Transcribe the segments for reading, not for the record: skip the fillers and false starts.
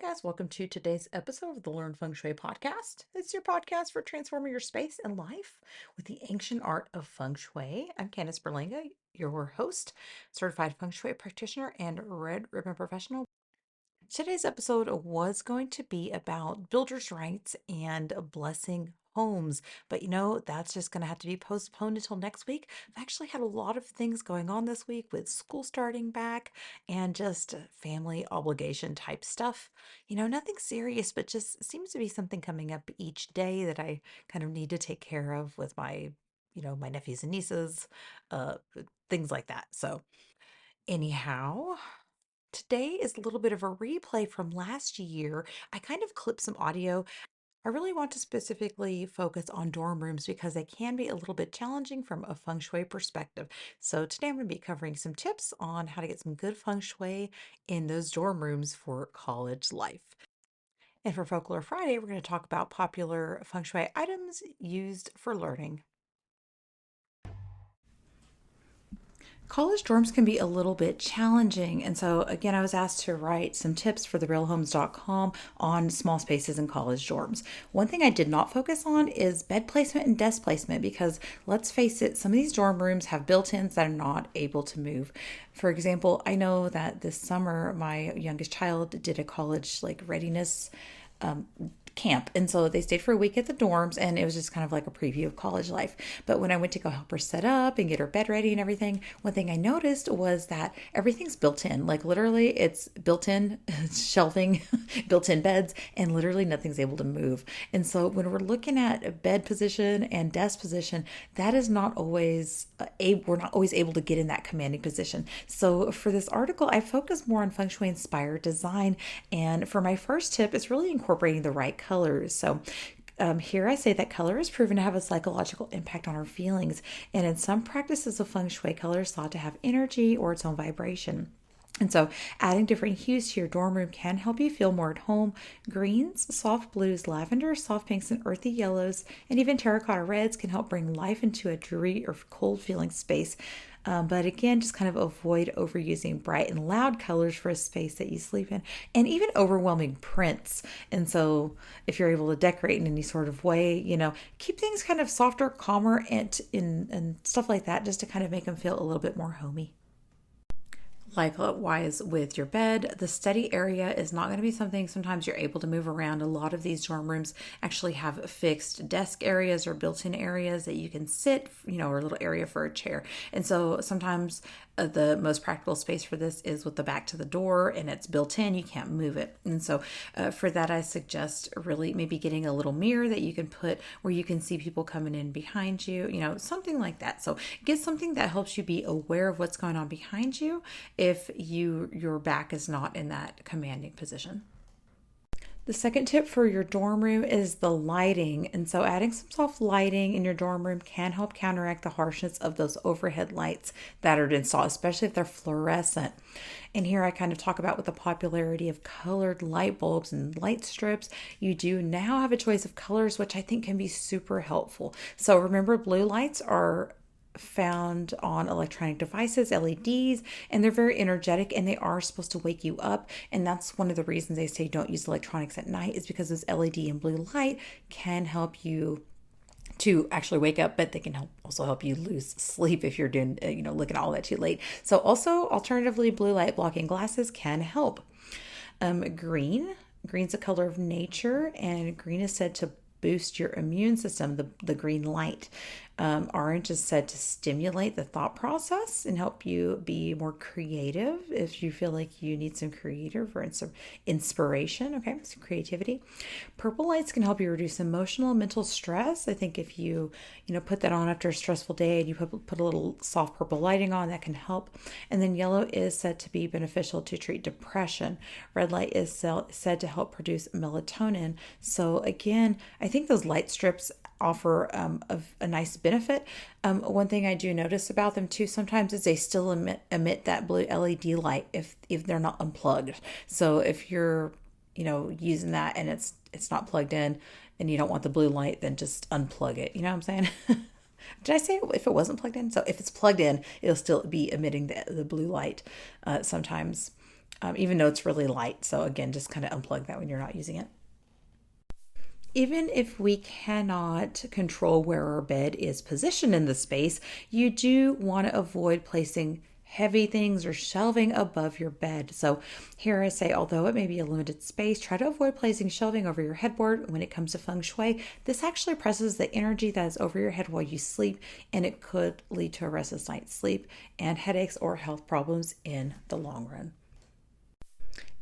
guys. Welcome to today's episode of the Learn Feng Shui podcast. It's your podcast for transforming your space and life with the ancient art of Feng Shui. I'm Candice Berlanga, your host, certified Feng Shui practitioner, and red ribbon professional. Today's episode was going to be about builders' rights and blessing homes, but that's just going to have to be postponed until next week. I've actually had a lot of things going on this week with school starting back and just family obligation type stuff. Nothing serious, but just seems to be something coming up each day that I kind of need to take care of with my nephews and nieces, uh, things like that. So, anyhow, today is a little bit of a replay from last year. I kind of clipped some audio. I really want to specifically focus on dorm rooms because they can be a little bit challenging from a feng shui perspective. So, today I'm going to be covering some tips on how to get some good feng shui in those dorm rooms for college life. And for Folklore Friday, we're going to talk about popular feng shui items used for learning. College dorms can be a little bit challenging. And so, again, I was asked to write some tips for therealhomes.com on small spaces in college dorms. One thing I did not focus on is bed placement and desk placement because let's face it, some of these dorm rooms have built ins that are not able to move. For example, I know that this summer my youngest child did a college readiness um, camp. And so they stayed for a week at the dorms and it was just kind of like a preview of college life. But when I went to go help her set up and get her bed ready and everything, one thing I noticed was that everything's built in. Like literally it's built in shelving, built in beds, and literally nothing's able to move. And so when we're looking at bed position and desk position, that is not always we're not always able to get in that commanding position. So for this article, I focus more on feng shui inspired design. And for my first tip, it's really incorporating the right colors. So here I say that color is proven to have a psychological impact on our feelings. And in some practices of feng shui, color is thought to have energy or its own vibration. And so, adding different hues to your dorm room can help you feel more at home. Greens, soft blues, lavender, soft pinks, and earthy yellows, and even terracotta reds can help bring life into a dreary or cold feeling space. But again, just kind of avoid overusing bright and loud colors for a space that you sleep in, and even overwhelming prints. And so, if you're able to decorate in any sort of way, keep things kind of softer, calmer, and stuff like that, just to kind of make them feel a little bit more homey. Likewise with your bed, the study area is not going to be something sometimes you're able to move around. A lot of these dorm rooms actually have fixed desk areas or built-in areas that you can sit, or a little area for a chair. And so sometimes the most practical space for this is with the back to the door and it's built in, you can't move it. And so for that, I suggest really maybe getting a little mirror that you can put where you can see people coming in behind you, something like that. So get something that helps you be aware of what's going on behind you if your back is not in that commanding position. The second tip for your dorm room is the lighting. And so adding some soft lighting in your dorm room can help counteract the harshness of those overhead lights that are installed, especially if they're fluorescent. And here I kind of talk about with the popularity of colored light bulbs and light strips, you do now have a choice of colors, which I think can be super helpful. So remember, blue lights are found on electronic devices, LEDs, and they're very energetic and they are supposed to wake you up. And that's one of the reasons they say don't use electronics at night, is because this LED and blue light can help you to actually wake up, but they can also help you lose sleep if you're doing, looking at all that too late. So also alternatively, blue light blocking glasses can help. Green's a color of nature, and green is said to boost your immune system, the green light. Orange is said to stimulate the thought process and help you be more creative if you feel like you need some creative or some inspiration, some creativity. Purple lights can help you reduce emotional and mental stress. I think if you, put that on after a stressful day and you put a little soft purple lighting on, that can help. And then yellow is said to be beneficial to treat depression. Red light is said to help produce melatonin. So again, I think those light strips offer a nice benefit. One thing I do notice about them too sometimes is they still emit that blue LED light if they're not unplugged. So if you're using that and it's not plugged in and you don't want the blue light, then just unplug it. You know what I'm saying? Did I say if it wasn't plugged in? So if it's plugged in, it'll still be emitting the blue light sometimes. even though it's really light. So again, just kind of unplug that when you're not using it. Even if we cannot control where our bed is positioned in the space, you do want to avoid placing heavy things or shelving above your bed. So here I say, although it may be a limited space, try to avoid placing shelving over your headboard. When it comes to feng shui, this actually presses the energy that is over your head while you sleep, and it could lead to a restless night's sleep and headaches or health problems in the long run.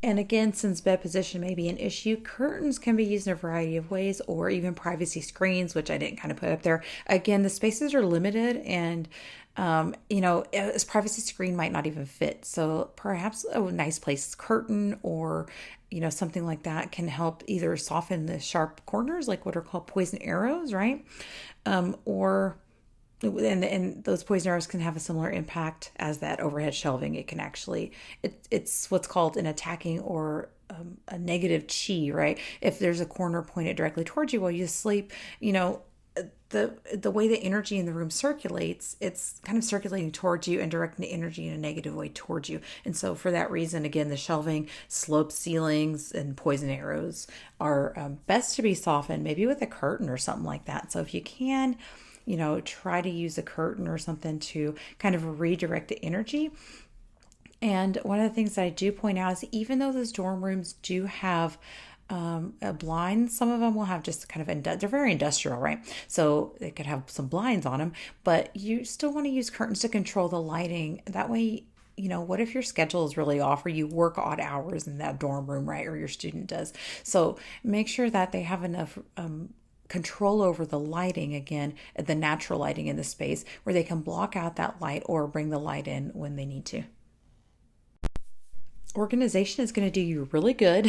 And again, since bed position may be an issue, curtains can be used in a variety of ways, or even privacy screens, which I didn't kind of put up there. Again, the spaces are limited, and a privacy screen might not even fit. So perhaps a nice place curtain or something like that can help either soften the sharp corners, like what are called poison arrows, right? Or and those poison arrows can have a similar impact as that overhead shelving. It can actually, it's what's called an attacking or a negative chi, right? If there's a corner pointed directly towards you while you sleep, the way the energy in the room circulates, it's kind of circulating towards you and directing the energy in a negative way towards you. And so for that reason, again, the shelving, sloped ceilings, and poison arrows are best to be softened, maybe with a curtain or something like that. So if you can, try to use a curtain or something to kind of redirect the energy. And one of the things that I do point out is even though those dorm rooms do have a blind, some of them will have just kind of, they're very industrial, right? So they could have some blinds on them, but you still want to use curtains to control the lighting. That way, what if your schedule is really off or you work odd hours in that dorm room, right? Or your student does. So make sure that they have enough control over the lighting, again, the natural lighting in the space, where they can block out that light or bring the light in when they need to. Organization is going to do you really good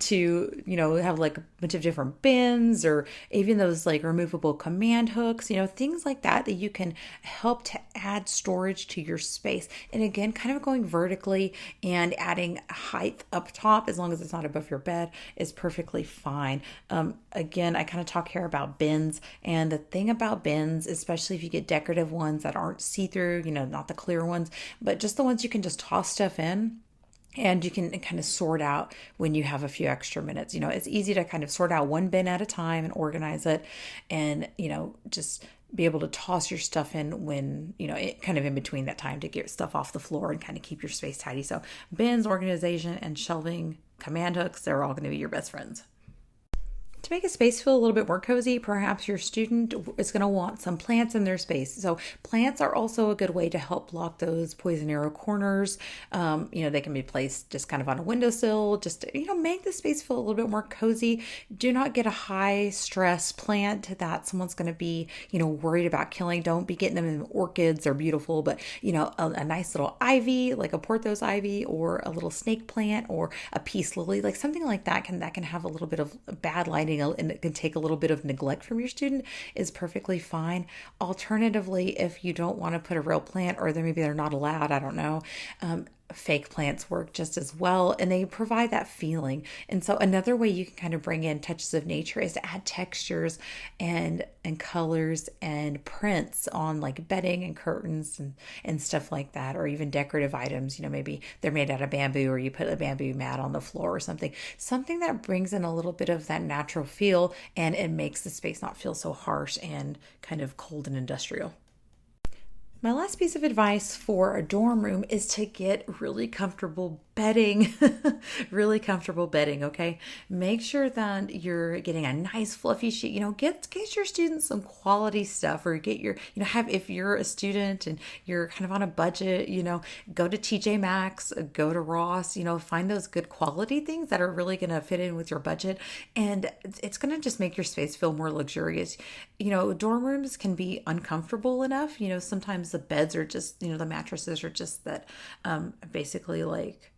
to, have like a bunch of different bins or even those like removable command hooks, things like that you can help to add storage to your space. And again, kind of going vertically and adding height up top, as long as it's not above your bed, is perfectly fine. Again, I kind of talk here about bins, and the thing about bins, especially if you get decorative ones that aren't see-through, not the clear ones, but just the ones you can just toss stuff in. And you can kind of sort out when you have a few extra minutes. It's easy to kind of sort out one bin at a time and organize it, and, just be able to toss your stuff in when, kind of in between that time to get stuff off the floor and kind of keep your space tidy. So bins, organization, and shelving, command hooks, they're all going to be your best friends. To make a space feel a little bit more cozy, perhaps your student is going to want some plants in their space. So plants are also a good way to help block those poison arrow corners. They can be placed just kind of on a windowsill, just to, make the space feel a little bit more cozy. Do not get a high stress plant that someone's going to be, worried about killing. Don't be getting them in orchids. They're beautiful, but, a nice little ivy, like a pothos ivy, or a little snake plant, or a peace lily, like something like that can have a little bit of bad lighting, and it can take a little bit of neglect from your student, is perfectly fine. Alternatively, if you don't want to put a real plant, or maybe they're not allowed, I don't know, fake plants work just as well, and they provide that feeling. And so another way you can kind of bring in touches of nature is to add textures and colors and prints on like bedding and curtains and stuff like that, or even decorative items. Maybe they're made out of bamboo, or you put a bamboo mat on the floor or something that brings in a little bit of that natural feel, and it makes the space not feel so harsh and kind of cold and industrial. My last piece of advice for a dorm room is to get really comfortable bedding, okay? Make sure that you're getting a nice fluffy sheet, get your students some quality stuff, or get your, if you're a student and you're kind of on a budget, go to TJ Maxx, go to Ross, find those good quality things that are really going to fit in with your budget. And it's going to just make your space feel more luxurious. Dorm rooms can be uncomfortable enough, sometimes the beds are just, the mattresses are just that, basically like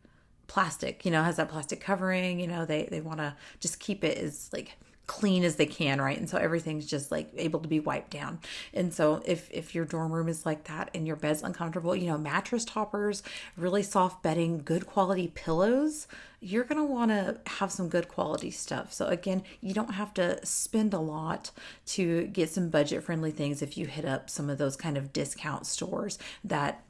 plastic, has that plastic covering, they want to just keep it as like clean as they can, right? And so everything's just like able to be wiped down. And so if your dorm room is like that and your bed's uncomfortable, mattress toppers, really soft bedding, good quality pillows, you're going to want to have some good quality stuff. So again, you don't have to spend a lot to get some budget friendly things if you hit up some of those kind of discount stores that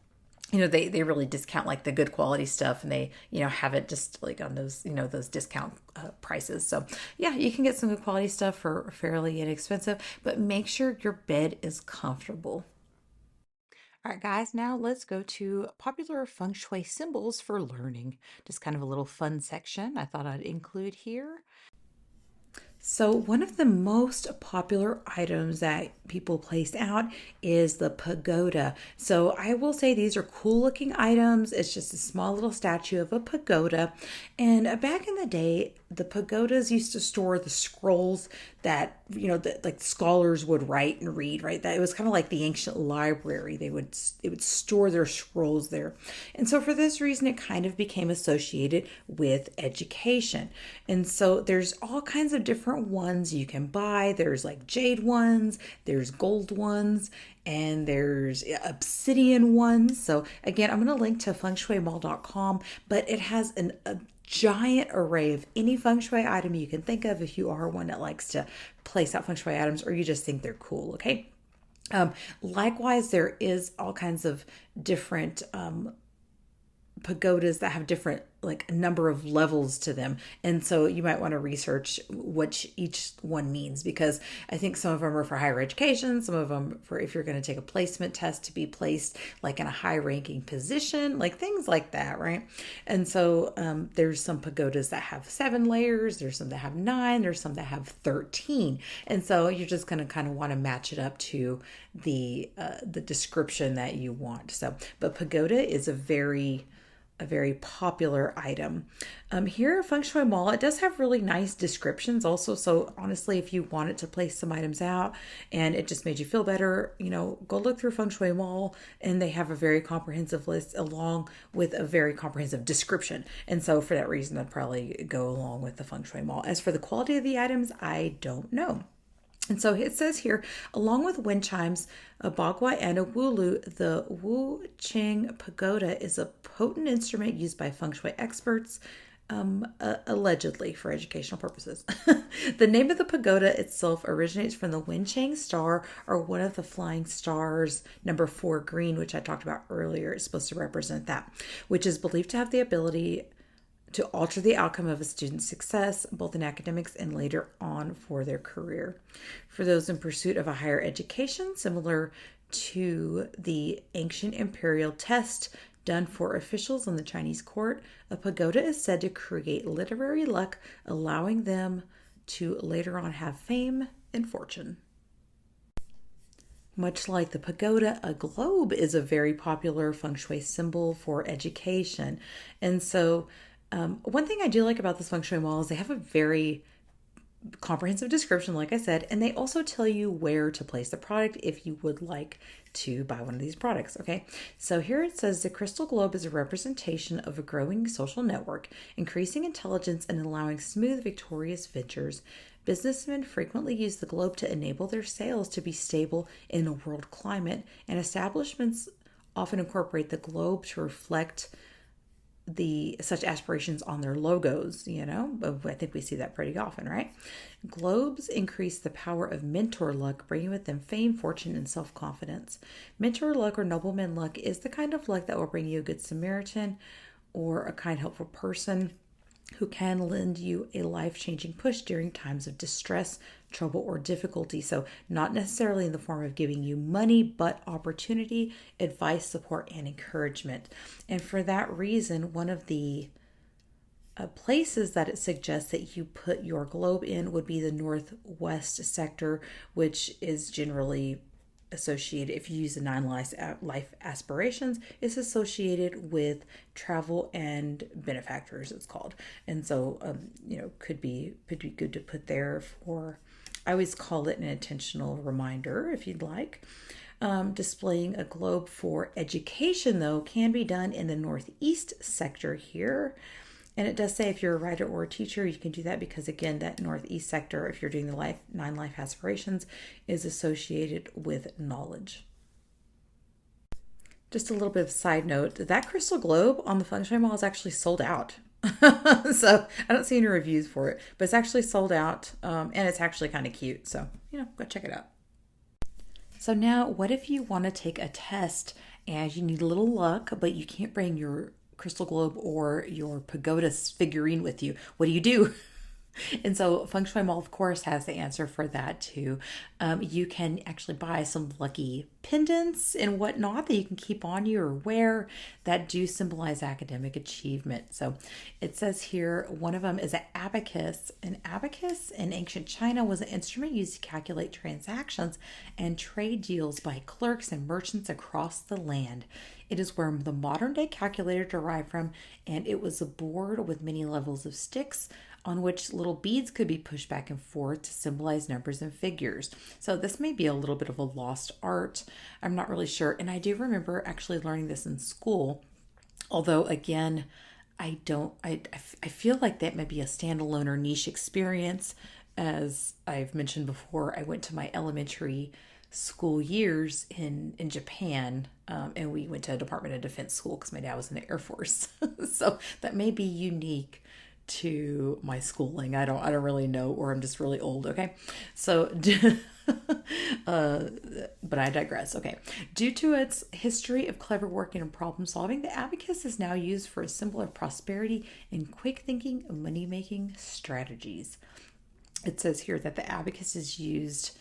they really discount like the good quality stuff, and they, have it just like on those, those discount prices. So yeah, you can get some good quality stuff for fairly inexpensive, but make sure your bed is comfortable. All right, guys, now let's go to popular feng shui symbols for learning. Just kind of a little fun section I thought I'd include here. So, one of the most popular items that people place out is the pagoda. So, I will say these are cool looking items. It's just a small little statue of a pagoda. And back in the day, the pagodas used to store the scrolls that, that like scholars would write and read, right? That it was kind of like the ancient library. It would store their scrolls there. And so for this reason, it kind of became associated with education. And so there's all kinds of different ones you can buy. There's like jade ones, there's gold ones, and there's obsidian ones. So again, I'm going to link to fengshuimall.com, but it has a giant array of any feng shui item you can think of if you are one that likes to place out feng shui items or you just think they're cool, okay? Likewise, there is all kinds of different pagodas that have different like number of levels to them, and so you might want to research what each one means, because I think some of them are for higher education, some of them for if you're going to take a placement test to be placed like in a high ranking position, like things like that, right? And so there's some pagodas that have 7 layers, there's some that have 9, there's some that have 13, and so you're just going to kind of want to match it up to the description that you want. So but pagoda is a very popular item. Here at Feng Shui Mall, it does have really nice descriptions also. So honestly, if you wanted to place some items out and it just made you feel better, go look through Feng Shui Mall, and they have a very comprehensive list along with a very comprehensive description. And so for that reason, I'd probably go along with the Feng Shui Mall. As for the quality of the items, I don't know. And so it says here, along with wind chimes, a bagua, and a wulu, the Wu Ching pagoda is a potent instrument used by feng shui experts, allegedly for educational purposes. The name of the pagoda itself originates from the Wen Chang star, or one of the flying stars, number 4 green, which I talked about earlier. It's supposed to represent that, which is believed to have the ability to alter the outcome of a student's success, both in academics and later on for their career. For those in pursuit of a higher education, similar to the ancient imperial test done for officials in the Chinese court, a pagoda is said to create literary luck, allowing them to later on have fame and fortune. Much like the pagoda, a globe is a very popular feng shui symbol for education. And so one thing I do like about this Feng Shui Mall is they have a very comprehensive description, like I said, and they also tell you where to place the product if you would like to buy one of these products, okay? So here it says the crystal globe is a representation of a growing social network, increasing intelligence and allowing smooth, victorious ventures. Businessmen frequently use the globe to enable their sales to be stable in a world climate, and establishments often incorporate the globe to reflect such aspirations on their logos. I think we see that pretty often, right? Globes increase the power of mentor luck, bringing with them fame, fortune, and self-confidence. Mentor luck, or nobleman luck, is the kind of luck that will bring you a good Samaritan or a kind, helpful person who can lend you a life-changing push during times of distress, trouble, or difficulty. So not necessarily in the form of giving you money, but opportunity, advice, support, and encouragement. And for that reason, one of the places that it suggests that you put your globe in would be the northwest sector, which is generally associated, if you use the 9 life aspirations, is associated with travel and benefactors, it's called. And so could be good to put there for, I always call it an intentional reminder if you'd like. Displaying a globe for education, though, can be done in the northeast sector here. And it does say if you're a writer or a teacher, you can do that because, again, that northeast sector, if you're doing the 9 life aspirations, is associated with knowledge. Just a little bit of a side note, that crystal globe on the Feng Shui Mall is actually sold out. So I don't see any reviews for it, but it's actually sold out, and it's actually kind of cute. So, go check it out. So now, what if you want to take a test and you need a little luck, but you can't bring your crystal globe or your pagoda figurine with you. What do you do? And so Feng Shui Mall, of course, has the answer for that too. You can actually buy some lucky pendants and whatnot that you can keep on you or wear that do symbolize academic achievement. So it says here one of them is an abacus. An abacus in ancient China was an instrument used to calculate transactions and trade deals by clerks and merchants across the land. It is where the modern day calculator derived from, and it was a board with many levels of sticks on which little beads could be pushed back and forth to symbolize numbers and figures. So this may be a little bit of a lost art. I'm not really sure. And I do remember actually learning this in school, although again, I feel like that may be a standalone or niche experience. As I've mentioned before, I went to my elementary school years in Japan, and we went to a Department of Defense school because my dad was in the Air Force. So that may be unique to my schooling. I don't really know, or I'm just really old. Okay, so but I digress. Okay, due to its history of clever working and problem solving, the abacus is now used for a symbol of prosperity and quick thinking, money making strategies. It says here that the abacus is used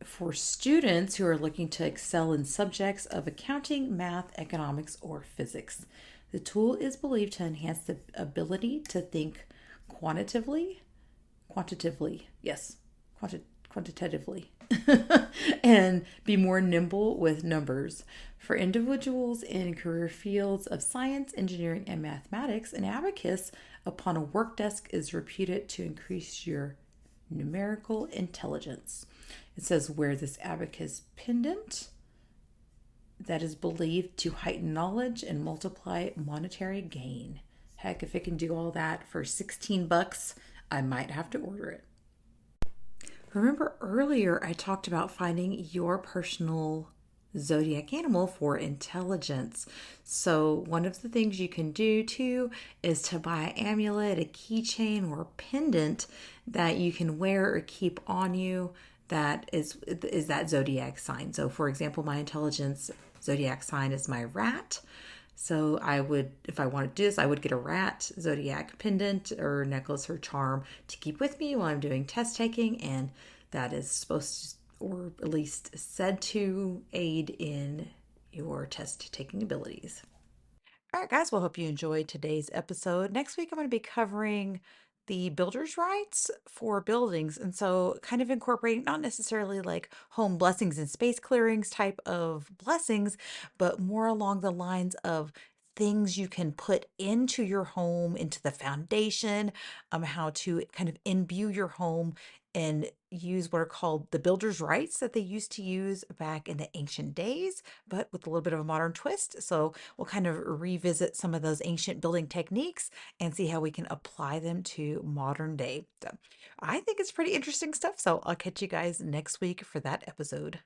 for students who are looking to excel in subjects of accounting, math, economics, or physics. The tool is believed to enhance the ability to think yes, quantitatively, and be more nimble with numbers. For individuals in career fields of science, engineering, and mathematics, an abacus upon a work desk is reputed to increase your numerical intelligence. It says wear this abacus pendant that is believed to heighten knowledge and multiply monetary gain. Heck, if it can do all that for 16 bucks, I might have to order it. Remember earlier I talked about finding your personal zodiac animal for intelligence. So one of the things you can do too is to buy an amulet, a keychain, or a pendant that you can wear or keep on you that is that zodiac sign. So for example, my intelligence zodiac sign is my rat. So I would, if I wanted to do this, I would get a rat zodiac pendant or necklace or charm to keep with me while I'm doing test taking, and that is supposed to, or at least said to, aid in your test taking abilities. All right, guys, well, hope you enjoyed today's episode. Next week, I'm going to be covering the builder's rights for buildings. And so, kind of incorporating not necessarily like home blessings and space clearings type of blessings, but more along the lines of things you can put into your home, into the foundation, how to kind of imbue your home and use what are called the builder's rights that they used to use back in the ancient days, but with a little bit of a modern twist. So we'll kind of revisit some of those ancient building techniques and see how we can apply them to modern day. So I think it's pretty interesting stuff. So I'll catch you guys next week for that episode.